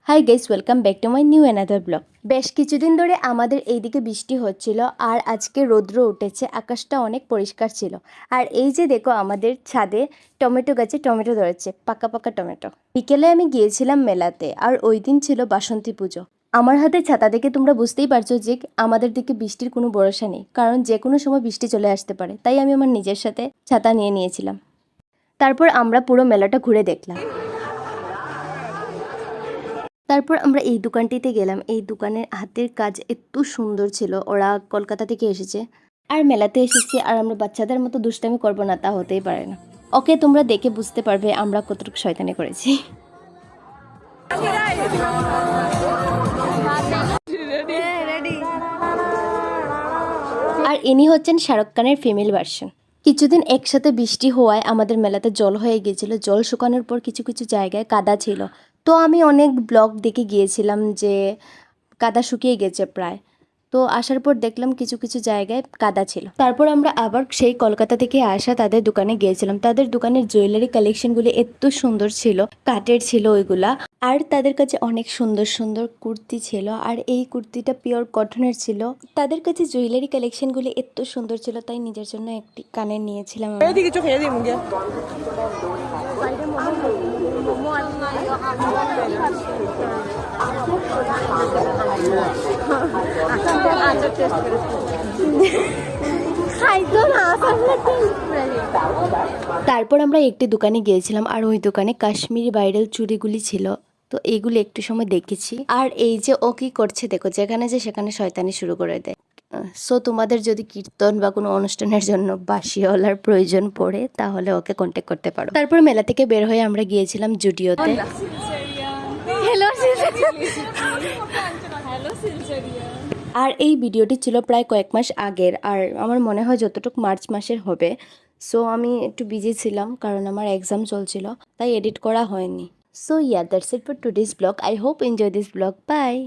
Hi guys, welcome back to my new another blog. বেশ কিছুদিন ধরে আমাদের এইদিকে বৃষ্টি হচ্ছিল আর আজকে রৌদ্র উঠেছে, আকাশটা অনেক পরিষ্কার ছিল। আর এই যে দেখো, আমাদের ছাদে টমেটো গাছে টমেটো ধরেছে, পাকা পাকা টমেটো। বিকেলে আমি গিয়েছিলাম মেলাতে, আর ওই দিন ছিল বাসন্তী পুজো। আমার হাতে ছাতা দেখে তোমরা বুঝতেই পারছো যে আমাদের দিকে বৃষ্টির কোনো ভরসা নেই, কারণ যে কোনো সময় বৃষ্টি চলে আসতে পারে। তাই আমি আমার নিজের সাথে ছাতা নিয়ে নিয়েছিলাম। তারপর আমরা পুরো মেলাটা ঘুরে দেখলাম। তারপর আমরা এই দোকানটিতে গেলাম। এই দোকানের হাতের কাজ এত সুন্দর ছিল, ওরা কলকাতা থেকে এসেছে। আর মেলাতে এসেছি, আর আমরা বাচ্চাদের মতো দুষ্টামি করবো না তা হতেই পারে না। ওকে, তোমরা দেখে বুঝতে পারবে আমরা কতটুকু শয়তানি করেছি। আর ইনি হচ্ছেন শাহরুখ খানের ফিমেল ভার্সন। কিছুদিন একসাথে বৃষ্টি হওয়ায় আমাদের মেলাতে জল হয়ে গিয়েছিল। জল শুকানোর পর কিছু কিছু জায়গায় কাদা ছিল। তো আমি অনেক ব্লগ দেখে গিয়েছিলাম যে কাদা শুকিয়ে গেছে প্রায়। তো আসার পর দেখলাম কিছু কিছু জায়গায় কাদা ছিল। তারপর আমরা আবার সেই কলকাতা থেকে আসা তাদের দোকানে গিয়েছিলাম। তাদের দোকানের জুয়েলারি কালেকশনগুলি এত সুন্দর ছিল, কাঠের ছিল ওইগুলা। আর তাদের কাছে অনেক সুন্দর সুন্দর কুর্তি ছিল, আর এই কুর্তিটা পিওর কটনের ছিল। তাদের কাছে জুয়েলারি কালেকশনগুলি এত সুন্দর ছিল, তাই নিজের জন্য একটি কানের নিয়েছিলাম। তারপর আমরা একটি দোকানে গিয়েছিলাম, আর ওই দোকানে কাশ্মীরি ভাইরাল চুড়িগুলি ছিল। তো এইগুলি একটু সময় দেখেছি। আর এই যে ও কি করছে দেখো, যেখানে যে সেখানে শয়তানি শুরু করে দেয়। সো তোমাদের যদি কীর্তন বা কোনো অনুষ্ঠানের জন্য বাঁশিওয়ালার প্রয়োজন পড়ে, তাহলে ওকে কন্ট্যাক্ট করতে পারো। তারপর মেলা থেকে বের হয়ে আমরা গিয়েছিলাম জুডিওতে। আর এই ভিডিওটি ছিল প্রায় কয়েক মাস আগের, আর আমার মনে হয় যতটুকু মার্চ মাসের হবে। সো আমি একটু বিজি ছিলাম, কারণ আমার এক্সাম চলছিল, তাই এডিট করা হয়নি। So yeah, that's it for today's vlog. I hope you enjoy this vlog. Bye.